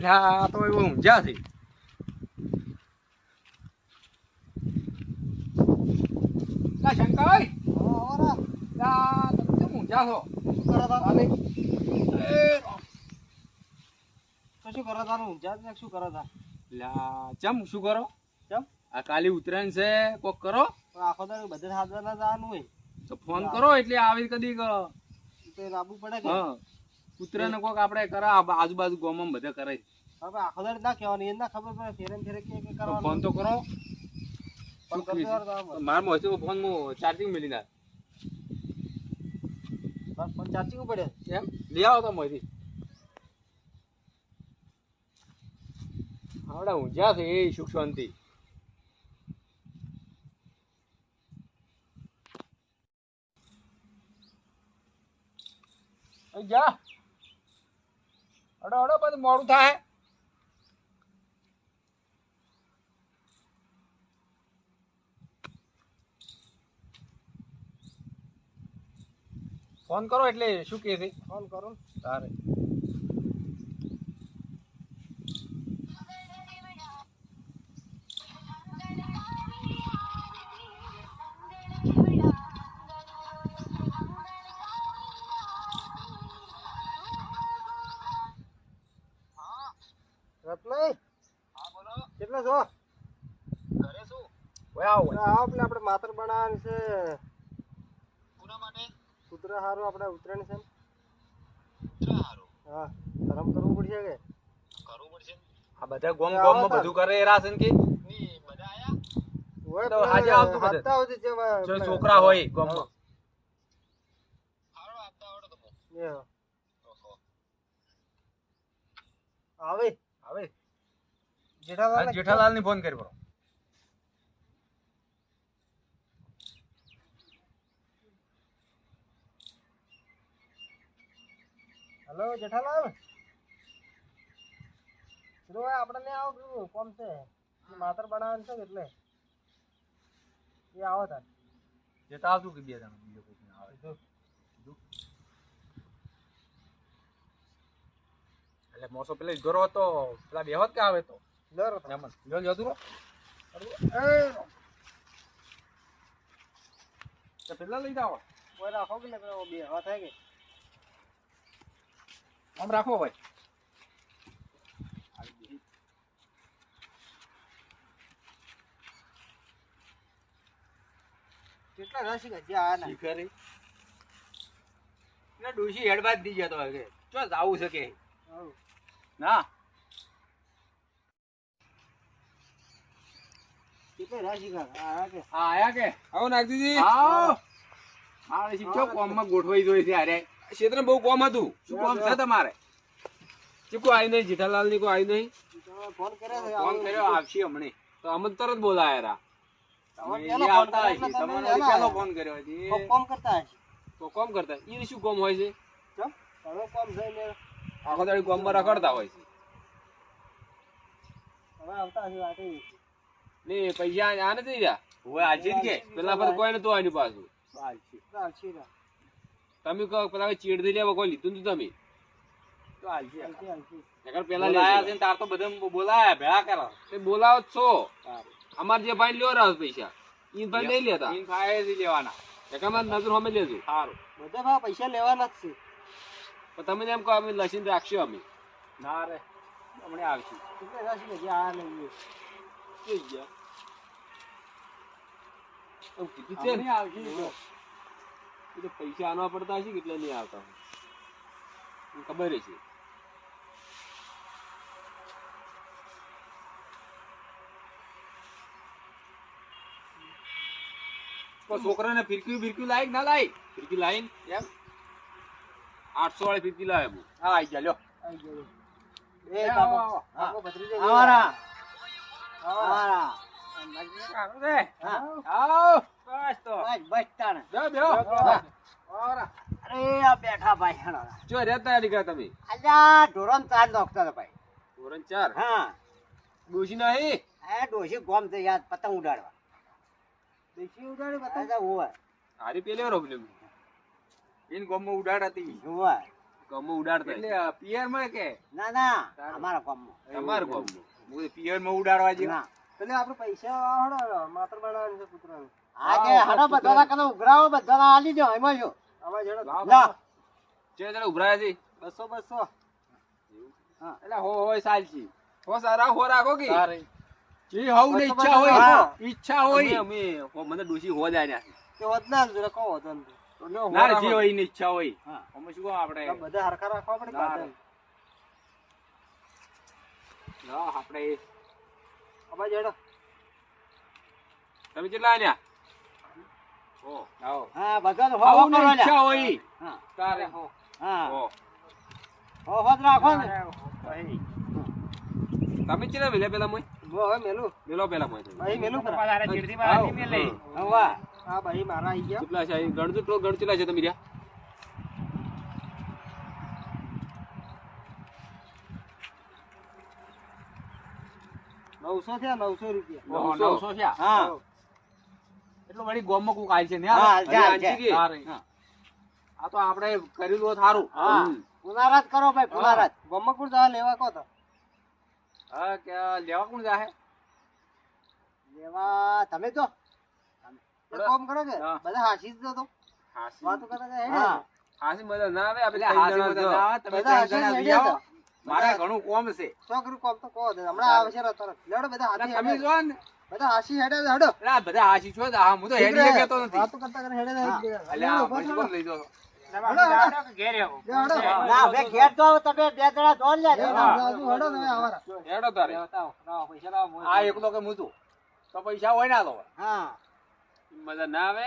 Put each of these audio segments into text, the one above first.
આ તો એવું ઊંઝા છે. શંકર તમે કેમ ઊંઝા છો? શું કરો તારું ઊંઝા શું કરો તા? ચમ શું કરો? ચમ આ કાલી ઉતરાયણ છે, કોક કરો. આખો તો બધે સાધવાના જવાનું હોય તો ફોન કરો એટલે આવી કદી તો લાવવું પડે કે? હા, ઉતરાયણ કોક આપણે કરા આજુબાજુ ગામમાં બધા કરે. હવે આખો દાડો ના કહેવાની, એ ના ખબર પડે ફેરે ફેરે કે કરવાનું. ફોન તો કરો. ફોન કરતો યાર મારા મોસે ફોન ચાર્જિંગ મેલી નાખ. ફોન ચાર્જિંગ પડે એમ લઈ આવો તો મોથી. આવડા ઊંઝા છે એ સુખ શાંતિ. જા અડો અડો બધું મોડું થાય. ફોન કરો એટલે શું કે છે? ફોન કરો તારે રત્નય. હા બોલો. કેટલા છો? ઘરે શું? ઓય આવો આવો પેલા આપણે માતર બનાવવાનું છે. કોના માટે? કૂતરા હારું આપણે ઉતરાણ છે. કૂતરા હારું? હા, ધરમ કરવું પડશે કે? કરવું પડશે. આ બધા ગોમ ગોમમાં બધું કરે એ રાસન કે ની બધા આયા? ઓય તો આજે આવતું બધે. આવતા આવતી છે જો છોકરા હોય ગોમમાં. હારો આપતા આવડો તમે. એ ઓહો. આવે આવે જેઠાલાલ જેઠાલાલ ની ફોન કરી બરો. હેલો જેઠાલાલ. ચલો આપણે ને આવો પેલું કોમ છે માતર બનાવવાનું છે એટલે એ આવો તાર. જેઠા આવતું કે બે જણા બીજો કોઈ ના આવે. એટલે મોસો પેલે ગરો તો પેલા બેહત કે આવે તો દર એમ જ જો જતું રહો. તો પેલા લઈ જાઓ. કોઈ રાખો કે ને પેલો બે હવા થાય કે આમ રાખો ભાઈ. કેટલા રાશિ કે જ્યાં આના શીખરી ના ડોશી હેડબાદ દી જતો હોય કે ચો જાવું છે કે ના કેટલા રાશિ કા આ કે આયા કે આવો નાગજીજી આવો. આ શીખો કોમમાં ગોઠવાઈ જોઈ છે અરે ક્ષેત્ર બહુ કોમ હતું. શું કોમ છે તમારે? ચીકુ આવી નહીં, જેઠાલાલ ની કોઈ આવી નહીં. ફોન કર્યો છે ફોન કર્યો આવશે હમણે તો અમે તરત બોલાયા રા. ફોન કર્યો કોમ કરતા હશે તો કોમ કરતા એ શું કોમ હોય છે? ચમ હવે કોમ થઈને આખો દાડી કોમમાં રખડતા હોય છે હવે આવતા હશે વાતે ને પૈસા આ નથી રહ્યા હવે આજે જ કે પેલા પર કોઈ નતું આની પાછું. ચાલશે રા તમે કહો પેલા ચીડથી લેવા કોઈ લીધું નતું તમે તો હાલશે. ચાલશે પેલા લાયા છે તાર તો બધા બોલાયા ભેળા કરો તે બોલાવો જ છો. અમાર જે ભાઈ લ્યો રહ્યા પૈસા ઈ ભાઈ નહીં લેતા, ઈ ભાઈ લેવાના એકામાં નજર અમે લેજો. સારું બધા ભાઈ પૈસા લેવાના જ છે પણ તમે એમ કહો અમે લસીને રાખશો અમે. ના રે હમણે આવશું. કેટલા રાશિ કે જ્યાં આ નહીં જોઈ ગયા તો કીધું છે ને આવશે એ તો પૈસા આનવા પડતા હશે કેટલા નહીં આવતા ખબર છે. છોકરાને ફિરકી ફિરકી લાઈ ના લાઈ? ફિરકી લાઈ એમ 800 વાળી ફિરકી લાવે. હા આવી ગયા લ્યો. આવી ગયો એ એ આવો, બાપો આવો. બાપો ભત્રીજો આવારા. આવારા આવો રે. આવો બસ તો બસ તાણે બેહો બેહો. આવારા. અરે આ બેઠા ભાઈ હેણા જો રહેતા નીકળ્યા તમે? અલ્યા ઢોરણ ચાર નોખતા હતા ભાઈ. ધોરણ 4 હા ડોશી નહીં એ ડોશી ગોમ છે યાદ પતંગ ઉડાડવા. ડોશી ઉડાડે પતંગ હોવા હારી પેલે પ્રોબ્લેમ ઇન ગોમમાં ઉડાડ હતી. હોવા ગમો ઉડાડતા એટલે પિયર માં કે ના ના અમારા ગામમાં તમાર ગમો પિયર માં ઉડાડવા જેવું ના એટલે આપણે પૈસા હડો માત્ર બનાવવાની છે કૂતરાનું હા કે હડો બધા કને ઉઘરાવો બધા આલી દો એમાં જો આમાં જેડો લા જે જરા ઉભરાયા છે 200 200 એટલે હોય સાલસી હો સારા હો રાખો કે તારે જે હવ ને ઈચ્છા હોય હા. ઈચ્છા હોય અમે મને ડોશી હો જાય ને તે વધના જરા કહો તો ના જે હોય ને ઈચ્છા હોય હા. અમે શું કહો આપણે બધા હરખા રાખવા પડે ના. કાઢે ના આપણે આમાં જેડો તમે કેટલા આન્યા ઓ આવો હા બધા હો હવ હો ને કરો ઈચ્છા હોય હા તારે હા ઓ હો જ રાખો ને તમે કેટલા મેલ્યા પેલા મોય બો હવે મેલું મેલો પેલા મોય અહીં મેલું ખરા તારે ચીડતી મારાથી મેં લઈ હવા આ ભાઈ મારા આવી ગયા કેટલા છે અહીં ગણજો તો ગણ કેટલા છે તમે રહ્યા 900 થયા 900 રૂપિયા 900 છે હા એટલું વળી ગોમમાં કોક આલ છે ને હા અરે જા આંચી ગઈ. તારે આ તો આપણે કર્યું તો સારું હા પુનારાત કરો ભાઈ પુનારાત ગમકુર જા લેવા કો તો હા કે લેવા કોણ જાહે લેવા તમે તો એક કામ કરો કે હા. બધા હાસી જ તો હાસી વાતો કરતા જાય હા. હે હાસી મજા ના આવે આપણે એટલે ત્રણ હાસી જણા મજા છો. ના આવે, તમે બધા ત્રણ હાસી જણા હેડ્યા લઈ આવો. હતા. મારે ઘણું કોમ છે છોકરું કામ તો કહો દે હમણાં આવે છે તરત લેડો બધા એટલે હાસી તમે હેડે જો ને બધા હાસી હેડે હેડો એટલે આ બધા હાસી છો હા હું તો હેડી કેતો નથી વાતો કરતા કરે હેડે એટલે આ પછી કોણ લઈ જાઓ ના બે ઘેર તો તમે બે જણા દોડ લે હેડો તમે આવારા હેડો તારે પૈસા લાવો આ એકલો કે હું તું તો પૈસા હોય ના લો હા મજા ના આવે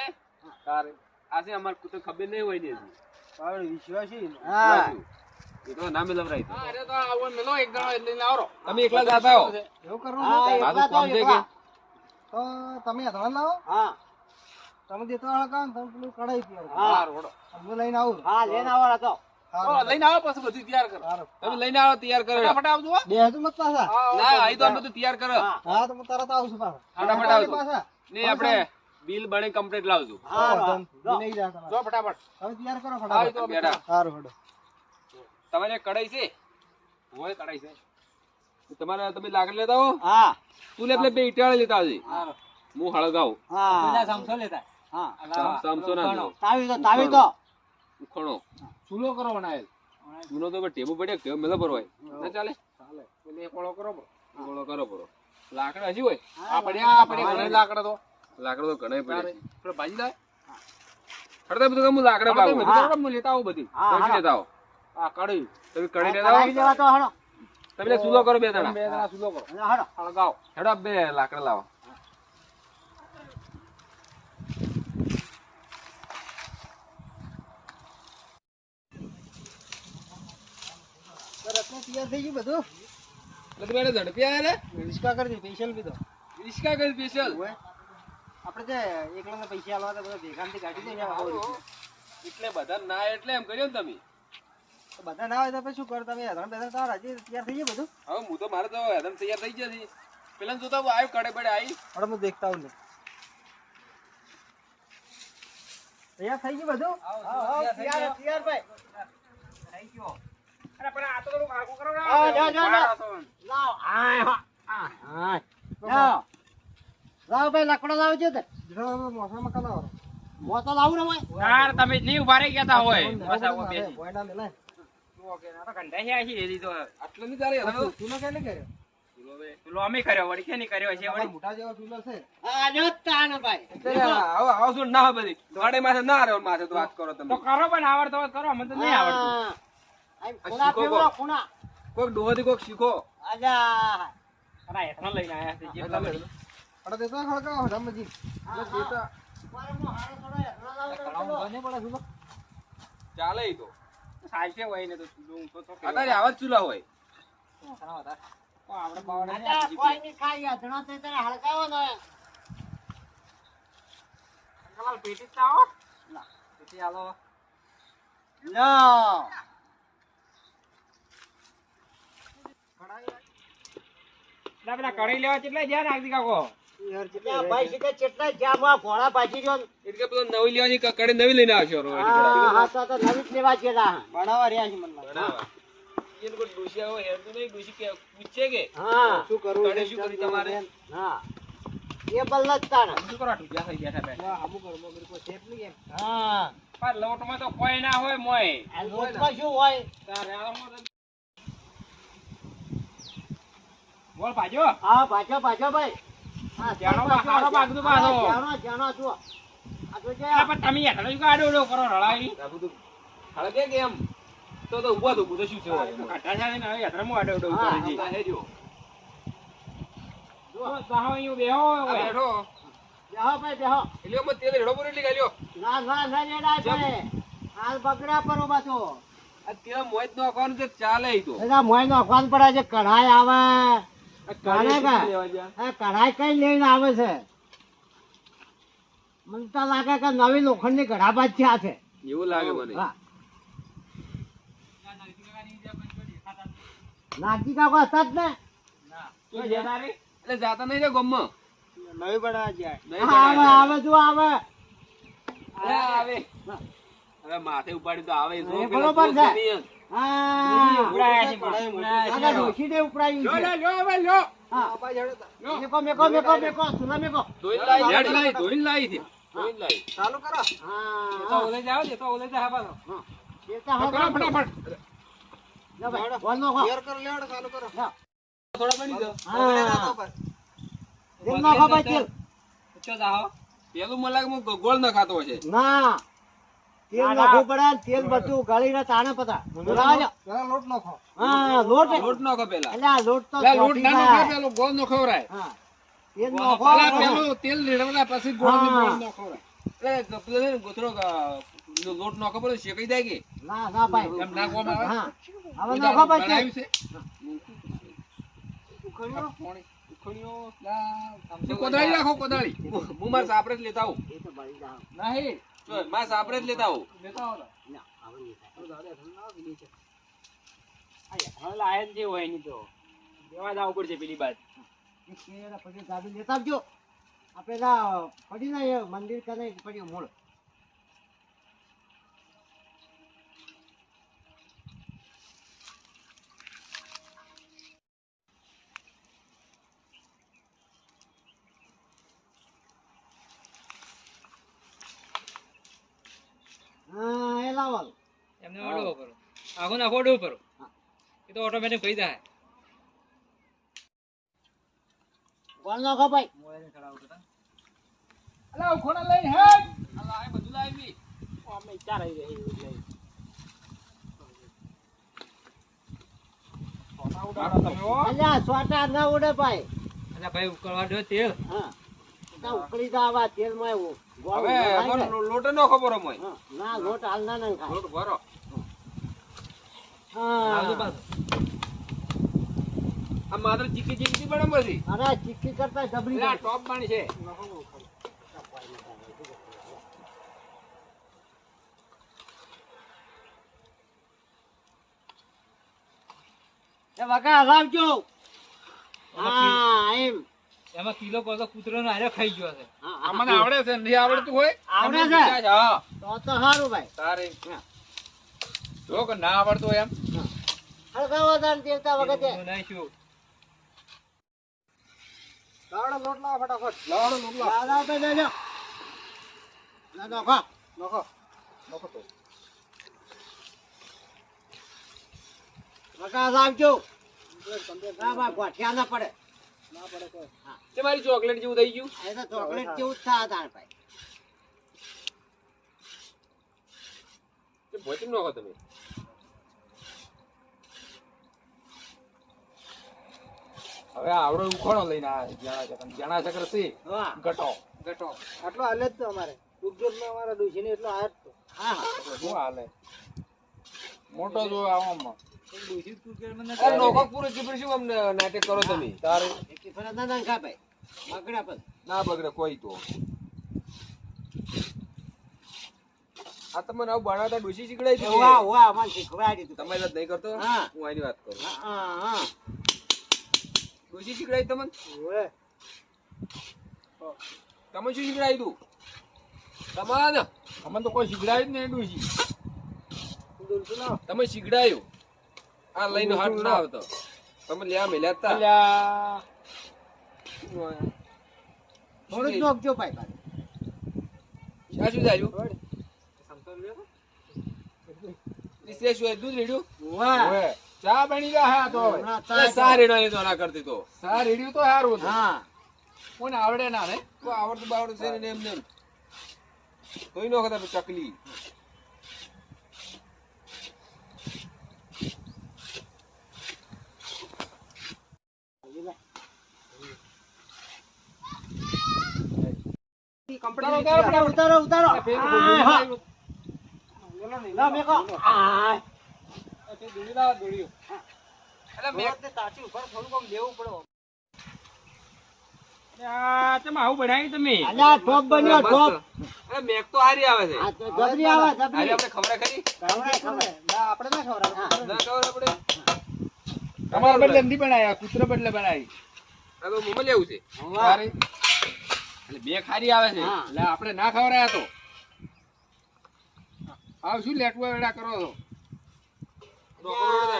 તારે આજે અમાર કુતો ખબર નહીં હોય ને હજી. પાવડે વિશ્વાસી હા એ તો ના મિલવરાય તો. અરે તો આવો મેલો એક જણો એટલે લઈને આવરો તમે એકલા જાતા હો એવું કરવું હા છે? મારું કામ છે કે તો તમે અધવાન લાવો હા તમે દેતો વાળા કામ તમે પેલું કઢાઈ પીવો હા રોડો હું લઈને આવું હા લઈને આવવાના તો તો લઈને આવો પછી બધું તૈયાર કરો તમે લઈને આવો તૈયાર કરો ફટાફટ આવજો હો. બે હજુ મત પાછા ના અહીં તો આ બધું તૈયાર કરો હા તો હું તરત આવું છું પાછા ફટાફટ આવજો. પાછા ને આપણે બિલ બને કમ્પ્લીટ લાવજો નહીં જા તમારે. જો ફટાફટ હવે તૈયાર કરો આવી તો ફટાફટ બેટા સારું હેડો તમારે કઢાઈ છે હોય કઢાઈ છે તો તમારે તમે લાકડી લેતા હો હા તું લે પેલે બે ઈટાળે લેતા આવજે હું હળગાવું હા સમસો લેતા હા સમસો ના લો તાવી તો ઉખણો ચૂલો કરો બનાવેલ ચૂનો તો ટેબુ પડે કેવો મેલો પર હોય ના ચાલે એટલે એક ઓળો કરો ગોળો કરો પરો લાકડા હજી હોય આ પડ્યા ઘણા લાકડા તો લાકડો તો ઘણા પડે છે. પેલો ભાજી જાય હળદા બધું હું લાકડા પાવું હું લેતા આવું બધી તમે લેતા આવો આ કડી તમે કઢી લેતા કઢાઈ લેવા આવો તો હણો તમે લે ચૂલો કરો બે બે જણા જણા સુલો કરો હણો હળગાવ હેડો આ બે લાકડા લાવો રત્ન તૈયાર થઈ ગયું બધું એટલે તમે એને ઝડપી આયા ને રિસ્કા કરી દી સ્પેશિયલ કીધો રિસ્કા કરી સ્પેશિયલ આપણે જે એકલાને પૈસા આલવા તો બધા ભેગામાંથી કાઢી દઈએ એટલે બધા ના એટલે એમ કર્યો ને તમે તો બધા ના હોય તો પછી શું કરો તમે હજાર બે હજાર તમારા હજી તૈયાર થઈ ગયું બધું હવે હું તો મારે તો હેદમ તૈયાર થઈ જશે પેલા જોતા આવ્યું કડે બડે આવી હવે હું દેખતા હું તૈયાર થઈ ગયું બધું તૈયાર ભાઈ અરે પણ આ તો થોડું કાકુ કરો ને હા, જા, જા, જા. લાવ લાવ ભાઈ લાકડો લાવજો તે મોસામાં કલાવો મોતો લાવું ને ભાઈ યાર તમે નહીં ઉભા રહી ગયા હોય બોયડા મેલાય આટલે નહીં ચાલે હેદમ. ચૂલો કેને કર્યો પેલો અમે કર્યો વળી કે નહીં કર્યો છે તમારા મોટા જેવા ચૂલો છે આ જો તાણ ભાઈ એટલે આવો આવો શું ના હોય બધી ગાડે માથે ના રહ્યો માથે તો વાત કરો તમે કરો પણ આવડતો હોય તો કરો મને તો નહીં આવડતું હા. આ ખૂણા શીખો ફેરવો, કો. ખૂણા કોઈક ડોહાથી કોઈક શીખો આજા અરે હેઠળ લઈને આયા છે જેટલા બધી. પણ તે તો ખળકાવો રમજી મારામાં હારો થોડો હેઠળ લાવો તો બને પડે ચૂલો ચાલે ઈ તો ચાલશે હોય ને તો ચૂલો ઊંચો તો અત્યારે આવા જ ચૂલા હોય આપણે પાવડા નહીં આજા આપી કોઈ ની ખાઈ અધણો તે તને હળગાવો ને તમારે પેટી જ લાવો પેટી આલો લો પેલા કઢાઈ લેવા કેટલા જ્યાં નાખી કાકો ત્યાં ભાઈ સીધે કેટલા જામમાં ઘોડા ભાજી ગયો. એટલે પેલો નવી લેવાની કડે નવી લઈને આવશો રો હા, તો નવી જ લેવા ગયેલા. બનાવવા રહ્યા છે મને લાગે. બનાવા એને કોઈ ડોશી આવો હેર તો નહીં ડોશી કે પૂછે કે હા, શું કરવું કડે શું કર્યું તમારે હા. એ બલ્લ જ તાણે. શું કરો ઢુકિયા થઈ બેઠા બેઠા હા. પણ લોટમાં તો કોઈ ના હોય મોય આ લોટમાં શું હોય? તારે આરામમાં બોલ ભાજો હા, ભાજો ભાઈ. હા, જાણો બા, હારો બાગદું બાજો. જાણો જુઓ. આ તો જે આ પણ તમે હેઠળ શું આડો ઉડો કરો રળાઈ હળગે કે એમ તો ઉભો તો શું છે કાટા છે ને હવે હેઠળ આડો ઉડો હા, કરી હા, જી જુઓ. સાહો અહીં બેહો બેઠો બેહો ભાઈ, બેહો. એટલે મત તેલ હેડો પર એટલી ગાલ્યો ના રેડાય ભાઈ. હાલ બગડા પરો પાછો. અત્યારે મોજ નો અકાઉન્ટ તો ચાલે ઈ તો એના મોય નોખવાનું પડે છે. કઢાઈ આવે. કાલે કા? લેવા જા આ કઢાઈ કઈ લઈને આવે છે? મને તો લાગે કે નવી લોખંડની કઢાબાજ છે આ છે. એવું લાગે મને હા. નાગજી કાકો હતા જ ને? તું જતા રે એટલે જાતા નહીં રે ગમમાં નવી બનાવા જાય. નહીં આવે જો આવે. આવે હવે માથે ઉપાડી તો આવે જો એ પેલા બરોબર દોસ્ત છે. નહીં. હા. ઉપડાયા છે, ઉપડાયા છે. દાદા ડોશીને ઉપડાયું લ્યો છે. લે લ્યો હવે લ્યો હા. મેકો, સુના મેકો. ધોઈને લાવી હેડ લાવી ધોઈને લાવી છે ધોઈને લાવી ચાલુ કરો. તો હા. ઓલે જાવ દે તો ઓલે જા પાછો દેતા હો. કરો ફટાફટ લો ભાઈ, બોલ નોખો. લો. થોડા બની દો હા. તેલ નોખો ભાઈ, તેલ. ચો જાઓ પેલું મને લાગે હું ગોળ ન ખાતો હશે ના, તેલ નાખવું પડે. તેલ બધું ગાળીને તાણે પતા. બોલાવજો. હા, લોટ. લોટ નાખો પેલા એટલે આ લોટ તો પેલા લોટ ચોટી ના જાય. નાખો પેલો ગોળ નો ખવરાય હા. તેલ નાખો. પેલા પેલું તેલ રેડવાના પછી ગોળ હા. ગોળ નો ખવરાય એટલે પેલો ગોથરો લોટ નાખો પડે શેકાઈ જાય કે ના ભાઈ. એમ નાખવામાં આવે હા. હવે નાખો ભાઈ તેલ. બનાવ્યું છે ઉખણ્યો લા કોદાળી રાખો કોદાળી હું માર સાપરે જ લેતા આવું એ તો બળી જાવ. નહીં જો માર સાપરે જ લેતા આવું લેતા આવો ના, હવે નહીં થાય. હવે લાયન જે હોય ની તો દેવા જાવ પડશે પેલી બાદ એના પછી ગાડી લેતા આવજો. આ પેલા પડી ના એ મંદિર કરે પડી મૂળ. હા, એ લાવો. એમને ઓર્ડર કરો આખો નાખો ઓર્ડર કરો એ તો ઓટોમેટિક થઈ જાય ગોળ નાખો ભાઈ. અલા ઉખોણા લઈ હેડ અલા આ બધું લાવી અમે ચાર આવી રહી લઈ સોના ઉડાડો તમે હો અલ્યા સોટા ના ઉડે ભાઈ. અને ભાઈ કરવા દો તેલ હા. તા ઉકળી દા આવા તેલમાં એવું. ગોળ હવે ઉડાડાય ને. મને લોટ નો ખબર મોય હા. ના, લોટ હાલ ના ખાય. લોટ ભરો આવજો હા. પાછો આ માત્ર ચીકી ચીકી બને પછી અરે ચીક્કી કરતા જબરી એટલે આ ટોપ પાણી છે એ વગા હલાવજો. હા, એમ. એમાં કિલો કોતો કૂતરો નો હારે ખાઈ ગયો છે હા, આ મને આવડે છે નહીં આવડતું હોય આવડે અમને છે? પૂછ્યા છે, હા તો સારું ભાઈ. તારે જો કે ના આવડતું હોય એમ હળગાવો તાન દેવતા વખતે. હું નાખ્યું લાવડો લોટ લાવો ફટાફટ. લાવડો લોટ લાવો. લાવ તો લેજો. લા નોખો. નોખો. નોખો તો. વગા લાવજો. ના બા ગોઠિયા ના પડે. ના પડે કોઈ. હા. તે મારી ચોકલેટ જેવું થઈ ગયું એ તો ચોકલેટ જેવું જ થાય તાર ભાઈ. તે ભોચમ નાખો તમે હવે આવડો ઉખોણો લઈને આ જણા ચક્ર છે હા. ગટો આટલો હાલે જ તો અમારે. ઉગજોત માં અમારા ડોશી ને એટલો હાલે જ તો. હા. શું હાલે મોટો જો આવામાં ડોશી કુકર મને અરે નોખો પૂરો ચીપડી શું આમ નાટક કરો તમે તારે એક ફરજ ના નાખા ભાઈ. બગડા પણ. ના બગડે કોઈ તો આ તમને આવું બનાવતા ડોશી શીખડાઈ દીધી વાહ વાહ મને શીખવાડી દીધું. તમે જ નહીં કરતો હા. હું આની વાત કરું હા. ડોશી શીખડાઈ તમને ઓએ. તમે શું શીખડાયું તું તમારે અમને તો કોઈ શીખડાયું જ નહીં ડોશી તમે શીખડાયું આ લઈને હાથ ના આવતો તમે લ્યા મેલ્યા તા થોડું જ નોખજો ભાઈ આ શું થાય શું દૂધ રેડ્યું વાહ ચા બની ગયા હા તો હમણાં ચા એટલે ચા રેડવાની તો ના કરતી તો સા રેડિયો તો સારું હતું. હા કોને આવડે ના ને કોઈ આવડતું બાવડતું છે ને એમને એમ તોય નો ખતા ચકલી ઉતારો ઉતારો લા મેકો આ તાચી ઉપર થોડું કમ દેવું પડે આવું બનાવ્યું તમે અલ્યા ટોપ બન્યો ટોપ અરે મેક તો હારી આવે છે આ તો જબરી આવે હારી જબરી આપણે ખબર ખરી ખવડાય ના આપણે ના ખવડાય ના ખબર આપણે તમારા બદલે નથી બનાયા કૂતરા બદલે બનાવી આ તો મોમાં લેવું છે તારે એટલે મેક હારી આવે છે હા. એટલે આપણે ના ખવડાયા તો આવ શું લેટવા વેડા કરો છો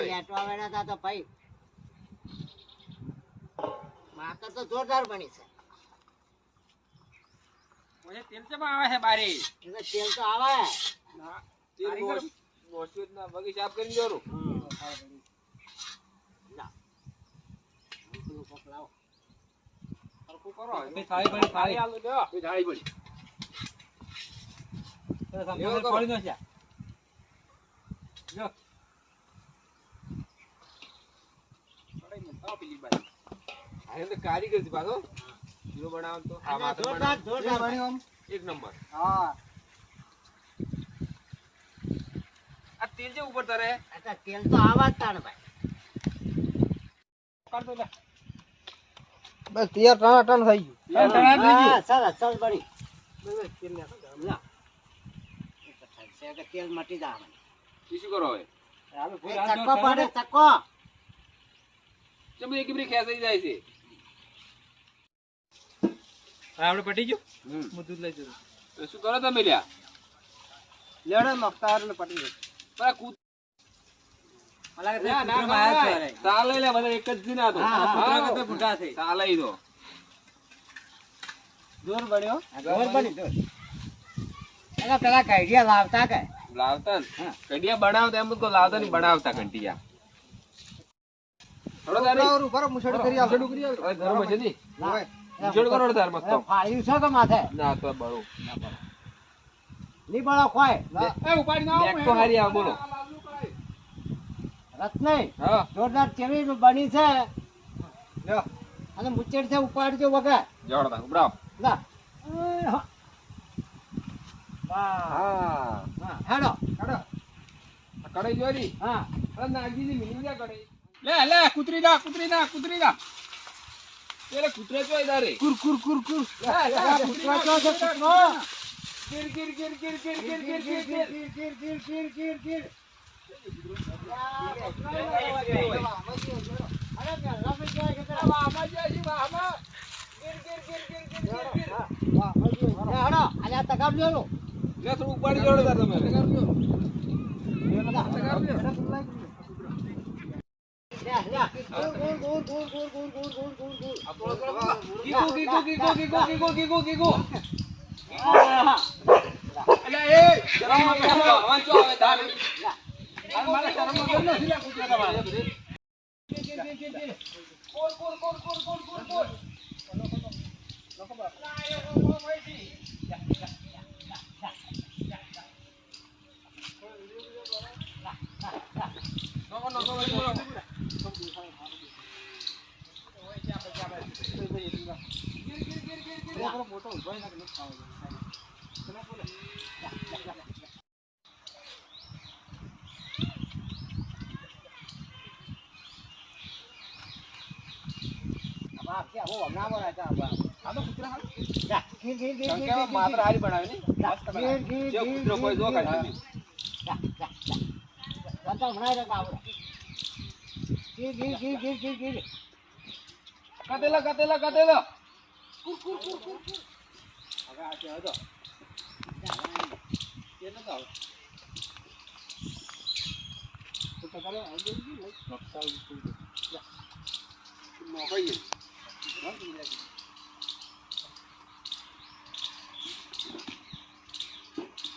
લેટવા વેડા તા તો ભાઈ માતા તો જોરદાર બની છે તેલ ચેમાં આવે છે બારે એટલે તેલ તો આવે તેલ નોસ્યો ના બગી સાફ કરીને જોરું પેલું કોક લાવો સરખું કરો થાળી પડી થાળી આલો લ્યો એ થાળી પડી સંપૂર્ણ ફોડી નો છે જો આ તો કારીગર છે પાછો જીરો બનાવવાનો તો આ અને માથે જોરદાર બનાવ જોરદાર બન્યો આમ. એક નંબર હા આ તેલ જે ઉપર તરે આ તેલ તો આવા જ તાણ ભાઈ કરતો જા બસ તૈયાર ટન થઈ ગયું હા સરસ સરસ બની લા. કે તેલ મટી જા ઈ શું કરો હવે હાલો ફૂલ ચક્કો પાડે ચક્કો ચમ એક બરી ખેસાઈ જાય છે આપણે પટી ગયું હું દૂધ લઈ જઉં તો શું કરો તમે લ્યા લેડે મફતાર ને પટી ગયું પર કૂત અલા કે ના, ના, કૂતરો માં આયા ખવડાય. છે ચાલે લે બધા એક જ દિન આ તો હા, હા, કૂતરા હા. કરતા ભૂંડા છે ચાલે ઈ તો જોર બન્યો જોર બની જોર એલા પેલા કાઢિયા લાવતા કે લાવતા ને હા. કડિયા બનાવતા એમ તો લાવતા નહીં બનાવતા કંટિયા થોડો તારી ઉપર મુસડ કરી મુસળું કરી આવ. હવે ઘરમાં છે ની મુસળ કરો ને તાર મસ્ત ફાળ્યું છે કે માથે ના તો બળો ની બળો ખોય એ ઉપાડી ના બેક તો હારી આવે બોલો રત નહીં હા જોરદાર ચેવી બની છે લ્યો અને મુચેડ છે ઉપાડજો વગર જોડો તા ઉભરાવ લા હા હા હેડો આ કઢાઈ જોરી હા અરે નાગજી ની મિલી જા કઢાઈ લે લે કૂતરી ના પેલે કૂતરે ચોય દારે કુર કુર કુર કુર કૂતરા ચો છે કૂતરો ગીર ગીર ગીર ગીર ગીર ગીર ગીર ગીર ગીર ગીર ગીર લે થોડું ઉપાડી જોડો તાર તમે ગીગો અલ્યા એ શરમ માં ચો આવે તાર મારે શરમ માં નથી લે કૂતરા તમારે કોર માત્ર હારી બનાવે ને મસ્ત બનાવે જે કૂતરો કોઈ જો કાઢી કાતેલા આ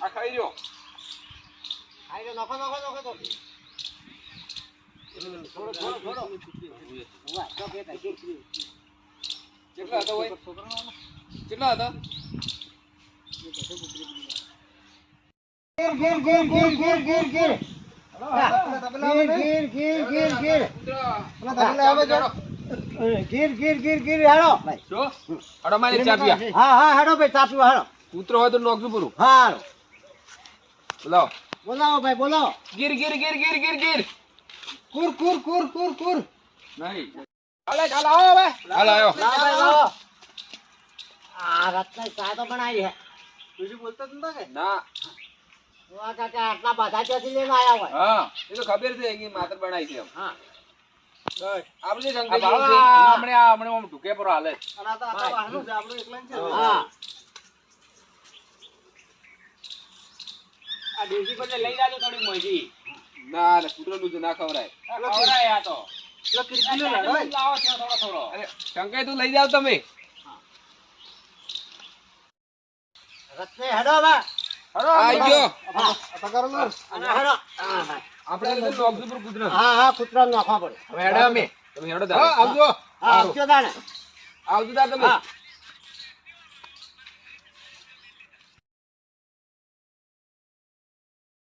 ખાઈ જો આઈ નાખો નાખો નાખો તો થોડો થોડો થોડો ઉવા તો કે તકે કેટલા હતા હોય કેટલા હતા ગીર ગીર ગીર ગીર ગીર ગીર ગીર ગીર ગીર ગીર ગીર હાલો ભાઈ જો અડો મારી ચા પીયા હા હા હાલો ભાઈ ચા પીવા હાલો કૂતરો હોય તો નોખજો પૂરું હા હાલો બોલાવો બોલાવો ભાઈ બોલાવો ગીર ગીર ગીર ગીર ગીર ગીર કુર કુર કુર કુર કુર નહીં હાલે ચાલ આવો હવે હાલ આયો લાવો ભાઈ લાવો આ રત્ન ચા તો બનાવી હે તું બોલતા નતા કે ના આ કાકા આટલા બધા ચોથી લઈને આયા હોય હા એ તો ખબર છે કે માત્ર બનાવી છે એમ હા આપણે આ શંકર ભાવ હમણે આમ ઢુકે પર હાલે અને આ તો આટલા બહારનું છે આપણું એકલા જ છે હા આ દેશી બદલે લઈ જાજો થોડી મોજી ના ના કૂતરો નું ના ખવરાય ખવડાય આ તો કિલો લાવો લાવો ત્યાં થોડો થોડો અરે શંકર તું લઈ જાવ તમે રત્ને હેડો બા આઈ ગયો અને હેડો આપણે નોખજો પૂરું કૂતરો હા હા કૂતરા નાખવા પડે હવે હેડો અમે તમે હેડો હા આવજો હા આવજો દાણે આવજો તાર તમે હા